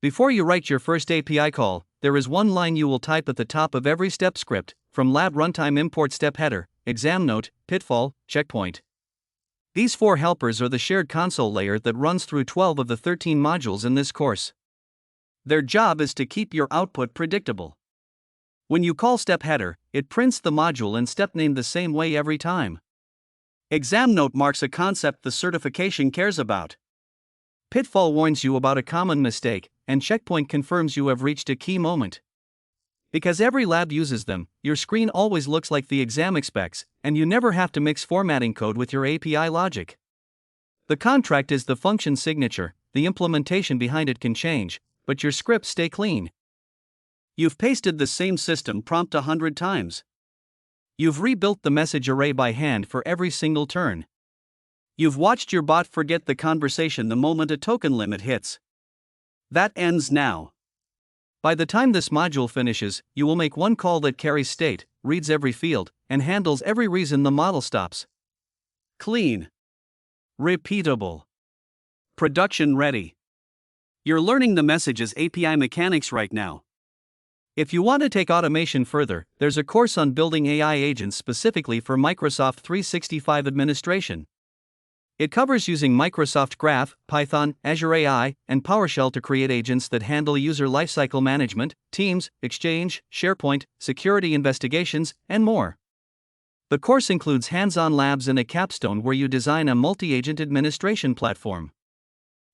Before you write your first API call, there is one line you will type at the top of every step script, from lab runtime import step header, exam note, pitfall, checkpoint. These 4 helpers are the shared console layer that runs through 12 of the 13 modules in this course. Their job is to keep your output predictable. When you call step header, it prints the module and step name the same way every time. Exam note marks a concept the certification cares about. Pitfall warns you about a common mistake, and checkpoint confirms you have reached a key moment. Because every lab uses them, your screen always looks like the exam expects, and you never have to mix formatting code with your API logic. The contract is the function signature, the implementation behind it can change, but your scripts stay clean. You've pasted the same system prompt 100 times. You've rebuilt the message array by hand for every single turn. You've watched your bot forget the conversation the moment a token limit hits. That ends now. By the time this module finishes, you will make one call that carries state, reads every field, and handles every reason the model stops. Clean. Repeatable. Production ready. You're learning the messages API mechanics right now. If you want to take automation further, there's a course on building AI agents specifically for Microsoft 365 administration. It covers using Microsoft Graph, Python, Azure AI, and PowerShell to create agents that handle user lifecycle management, Teams, Exchange, SharePoint, security investigations, and more. The course includes hands-on labs and a capstone where you design a multi-agent administration platform.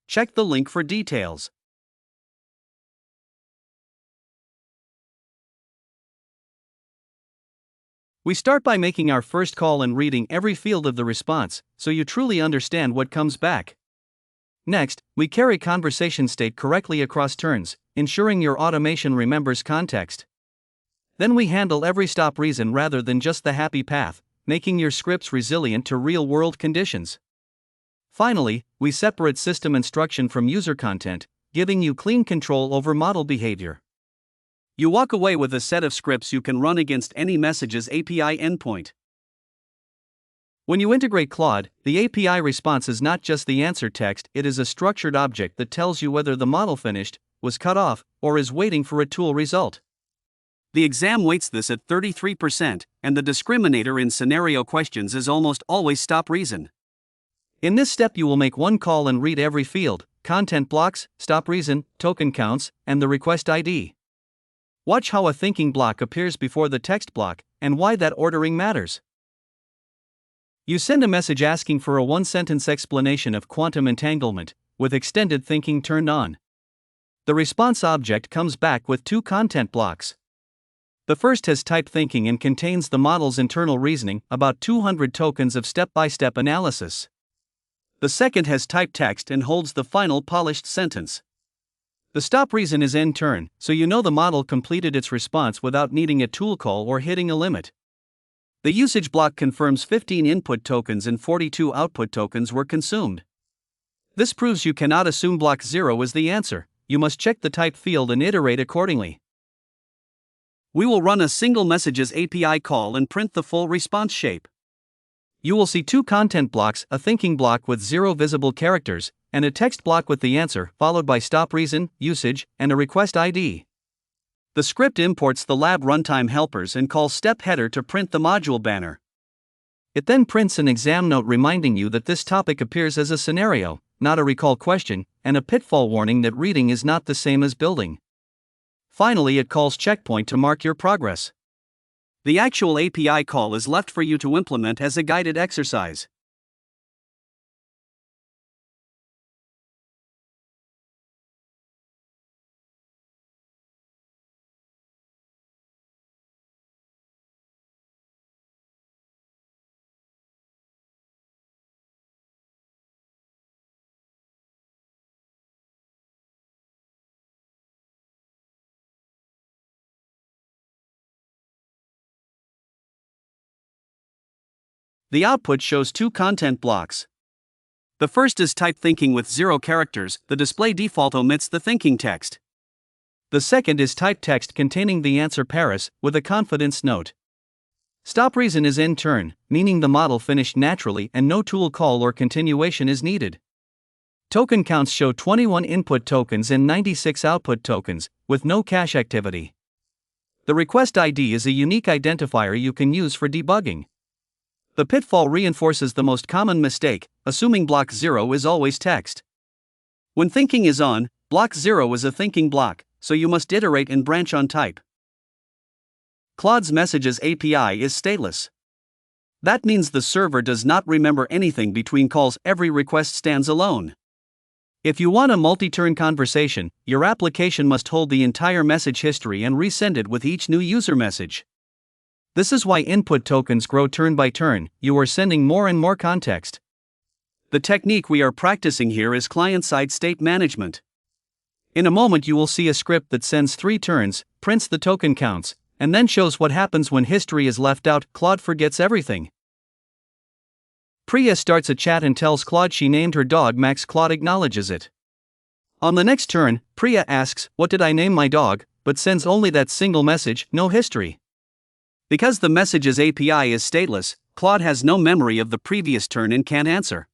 Check the link for details. We start by making our first call and reading every field of the response, so you truly understand what comes back. Next, we carry conversation state correctly across turns, ensuring your automation remembers context. Then we handle every stop reason rather than just the happy path, making your scripts resilient to real-world conditions. Finally, we separate system instruction from user content, giving you clean control over model behavior. You walk away with a set of scripts you can run against any messages API endpoint. When you integrate Claude, the API response is not just the answer text, it is a structured object that tells you whether the model finished, was cut off, or is waiting for a tool result. The exam weights this at 33%, and the discriminator in scenario questions is almost always stop reason. In this step, you will make one call and read every field, content blocks, stop reason, token counts, and the request ID. Watch how a thinking block appears before the text block, and why that ordering matters. You send a message asking for a one-sentence explanation of quantum entanglement, with extended thinking turned on. The response object comes back with 2 content blocks. The first has type thinking and contains the model's internal reasoning, about 200 tokens of step-by-step analysis. The second has type text and holds the final polished sentence. The stop reason is end turn, so you know the model completed its response without needing a tool call or hitting a limit. The usage block confirms 15 input tokens and 42 output tokens were consumed. This proves you cannot assume block 0 is the answer, you must check the type field and iterate accordingly. We will run a single messages API call and print the full response shape. You will see 2 content blocks, a thinking block with 0 visible characters, and a text block with the answer, followed by stop reason, usage, and a request ID. The script imports the lab runtime helpers and calls step header to print the module banner. It then prints an exam note reminding you that this topic appears as a scenario, not a recall question, and a pitfall warning that reading is not the same as building. Finally, it calls checkpoint to mark your progress. The actual API call is left for you to implement as a guided exercise. The output shows 2 content blocks. The first is type thinking with 0 characters, the display default omits the thinking text. The second is type text containing the answer Paris, with a confidence note. Stop reason is end turn, meaning the model finished naturally and no tool call or continuation is needed. Token counts show 21 input tokens and 96 output tokens, with no cache activity. The request ID is a unique identifier you can use for debugging. The pitfall reinforces the most common mistake, assuming block 0 is always text. When thinking is on, block 0 is a thinking block, so you must iterate and branch on type. Claude's Messages API is stateless. That means the server does not remember anything between calls, every request stands alone. If you want a multi-turn conversation, your application must hold the entire message history and resend it with each new user message. This is why input tokens grow turn by turn, you are sending more and more context. The technique we are practicing here is client-side state management. In a moment you will see a script that sends 3 turns, prints the token counts, and then shows what happens when history is left out. Claude forgets everything. Priya starts a chat and tells Claude she named her dog Max. Claude acknowledges it. On the next turn, Priya asks, "What did I name my dog?" but sends only that single message, no history. Because the Messages API is stateless, Claude has no memory of the previous turn and can't answer.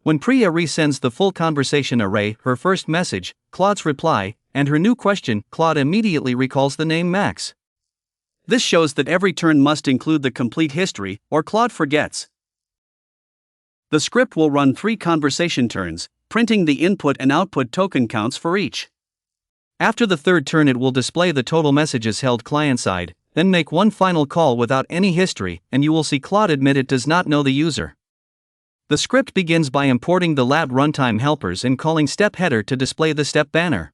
When Priya resends the full conversation array, her first message, Claude's reply, and her new question, Claude immediately recalls the name Max. This shows that every turn must include the complete history, or Claude forgets. The script will run 3 conversation turns, printing the input and output token counts for each. After the third turn it will display the total messages held client-side, then make one final call without any history, and you will see Claude admit it does not know the user. The script begins by importing the lab runtime helpers and calling step header to display the step banner.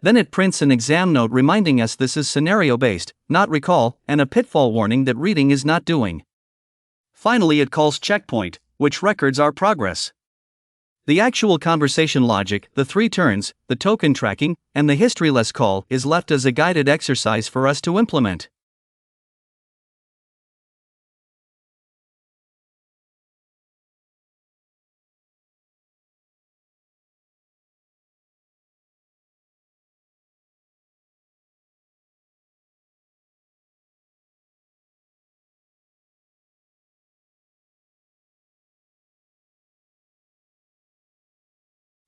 Then it prints an exam note reminding us this is scenario-based, not recall, and a pitfall warning that reading is not doing. Finally it calls checkpoint, which records our progress. The actual conversation logic, the 3 turns, the token tracking, and the historyless call is left as a guided exercise for us to implement.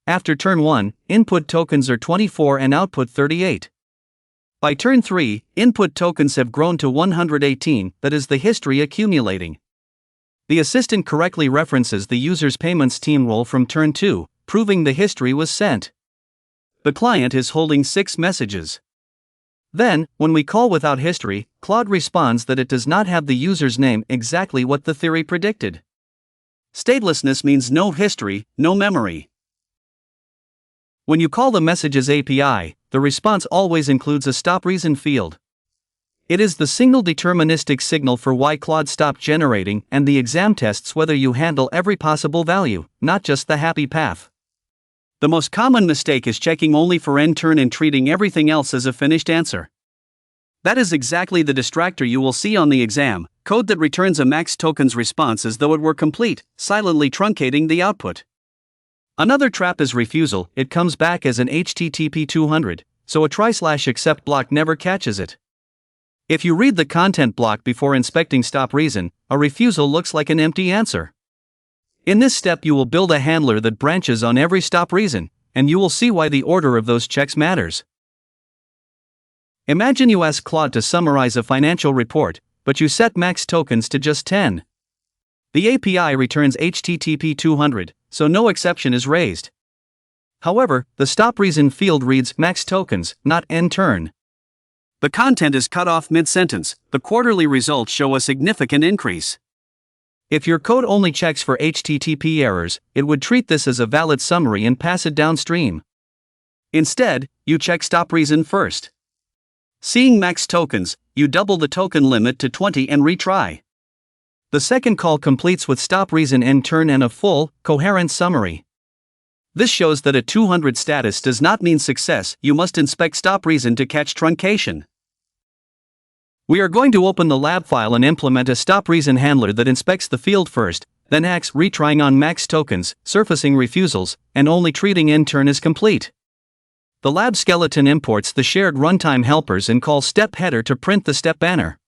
After turn 1, input tokens are 24 and output 38. By turn 3, input tokens have grown to 118, that is the history accumulating. The assistant correctly references the user's payments team role from turn 2, proving the history was sent. The client is holding 6 messages. Then, when we call without history, Claude responds that it does not have the user's name, exactly what the theory predicted. Statelessness means no history, no memory. When you call the Messages API, the response always includes a stop reason field. It is the single deterministic signal for why Claude stopped generating, and the exam tests whether you handle every possible value, not just the happy path. The most common mistake is checking only for end turn and treating everything else as a finished answer. That is exactly the distractor you will see on the exam, code that returns a max tokens response as though it were complete, silently truncating the output. Another trap is refusal. It comes back as an HTTP 200, so a try/accept block never catches it. If you read the content block before inspecting stop reason, a refusal looks like an empty answer. In this step you will build a handler that branches on every stop reason, and you will see why the order of those checks matters. Imagine you ask Claude to summarize a financial report, but you set max tokens to just 10. The API returns HTTP 200, so no exception is raised. However, the stop reason field reads max tokens, not end turn. The content is cut off mid-sentence. The quarterly results show a significant increase. If your code only checks for HTTP errors, it would treat this as a valid summary and pass it downstream. Instead, you check stop reason first. Seeing max tokens, you double the token limit to 20 and retry. The second call completes with stop reason end turn and a full, coherent summary. This shows that a 200 status does not mean success. You must inspect stop reason to catch truncation. We are going to open the lab file and implement a stop reason handler that inspects the field first, then acts retrying on max tokens, surfacing refusals, and only treating end turn as complete. The lab skeleton imports the shared runtime helpers and calls step header to print the step banner.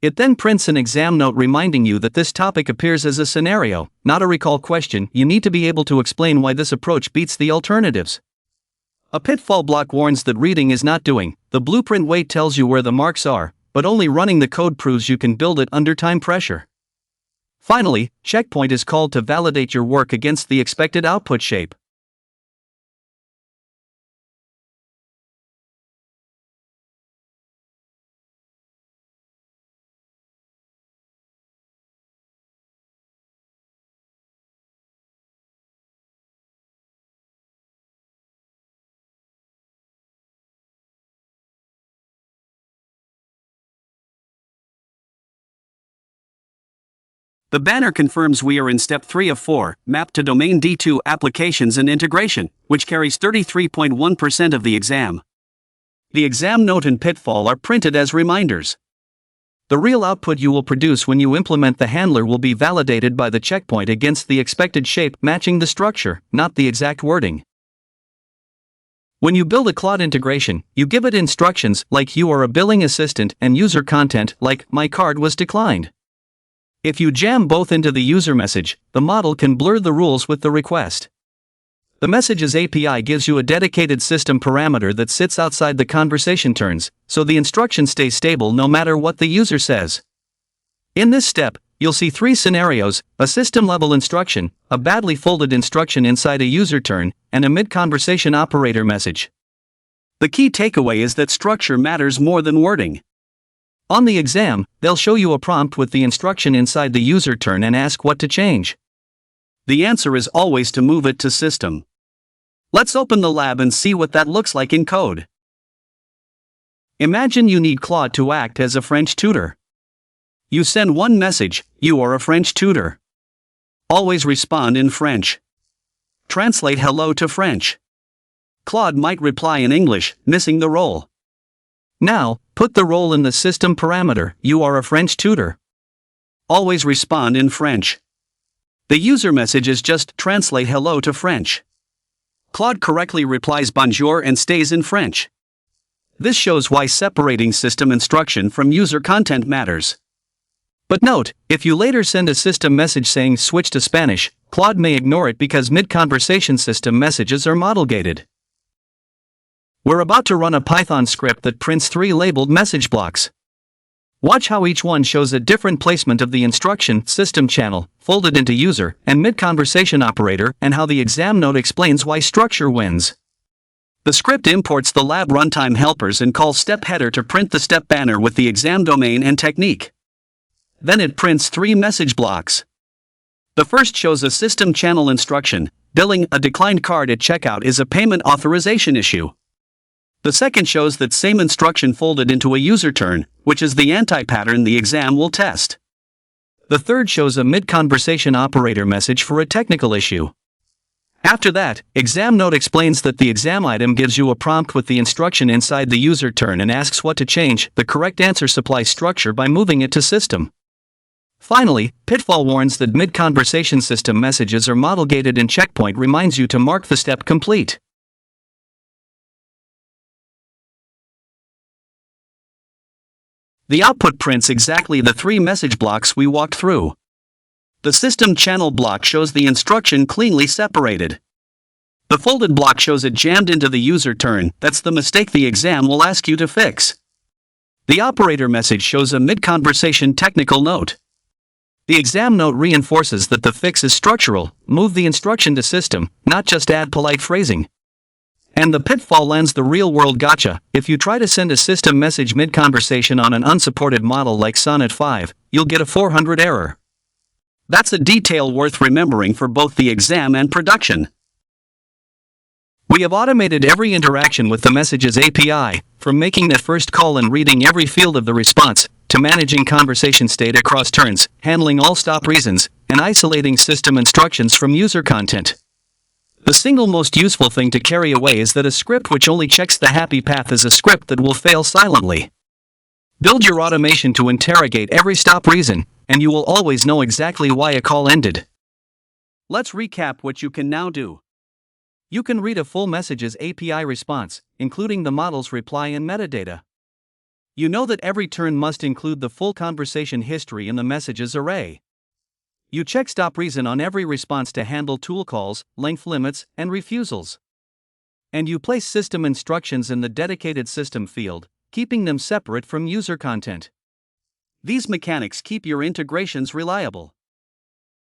It then prints an exam note reminding you that this topic appears as a scenario, not a recall question. You need to be able to explain why this approach beats the alternatives. A pitfall block warns that reading is not doing. The blueprint weight tells you where the marks are, but only running the code proves you can build it under time pressure. Finally, checkpoint is called to validate your work against the expected output shape. The banner confirms we are in step 3 of 4, map to domain D2 applications and integration, which carries 33.1% of the exam. The exam note and pitfall are printed as reminders. The real output you will produce when you implement the handler will be validated by the checkpoint against the expected shape matching the structure, not the exact wording. When you build a Claude integration, you give it instructions like you are a billing assistant and user content like my card was declined. If you jam both into the user message, the model can blur the rules with the request. The messages API gives you a dedicated system parameter that sits outside the conversation turns, so the instruction stays stable no matter what the user says. In this step, you'll see 3 scenarios: a system-level instruction, a badly folded instruction inside a user turn, and a mid-conversation operator message. The key takeaway is that structure matters more than wording. On the exam, they'll show you a prompt with the instruction inside the user turn and ask what to change. The answer is always to move it to system. Let's open the lab and see what that looks like in code. Imagine you need Claude to act as a French tutor. You send one message: you are a French tutor. Always respond in French. Translate hello to French. Claude might reply in English, missing the role. Now, put the role in the system parameter: you are a French tutor. Always respond in French. The user message is just translate hello to French. Claude correctly replies bonjour and stays in French. This shows why separating system instruction from user content matters. But note, if you later send a system message saying switch to Spanish, Claude may ignore it because mid-conversation system messages are model-gated. We're about to run a Python script that prints 3 labeled message blocks. Watch how each one shows a different placement of the instruction, system channel, folded into user, and mid-conversation operator, and how the exam note explains why structure wins. The script imports the lab runtime helpers and calls step header to print the step banner with the exam domain and technique. Then it prints 3 message blocks. The first shows a system channel instruction: billing a declined card at checkout is a payment authorization issue. The second shows that same instruction folded into a user turn, which is the anti-pattern the exam will test. The third shows a mid-conversation operator message for a technical issue. After that, exam note explains that the exam item gives you a prompt with the instruction inside the user turn and asks what to change. The correct answer supplies structure by moving it to system. Finally, pitfall warns that mid-conversation system messages are model-gated and checkpoint reminds you to mark the step complete. The output prints exactly the 3 message blocks we walked through. The system channel block shows the instruction cleanly separated. The folded block shows it jammed into the user turn. That's the mistake the exam will ask you to fix. The operator message shows a mid-conversation technical note. The exam note reinforces that the fix is structural: move the instruction to system, not just add polite phrasing. And the pitfall lands the real-world gotcha: if you try to send a system message mid-conversation on an unsupported model like Sonnet 5, you'll get a 400 error. That's a detail worth remembering for both the exam and production. We have automated every interaction with the messages API, from making that first call and reading every field of the response, to managing conversation state across turns, handling all stop reasons, and isolating system instructions from user content. The single most useful thing to carry away is that a script which only checks the happy path is a script that will fail silently. Build your automation to interrogate every stop reason, and you will always know exactly why a call ended. Let's recap what you can now do. You can read a full messages API response, including the model's reply and metadata. You know that every turn must include the full conversation history in the messages array. You check stop reason on every response to handle tool calls, length limits, and refusals. And you place system instructions in the dedicated system field, keeping them separate from user content. These mechanics keep your integrations reliable.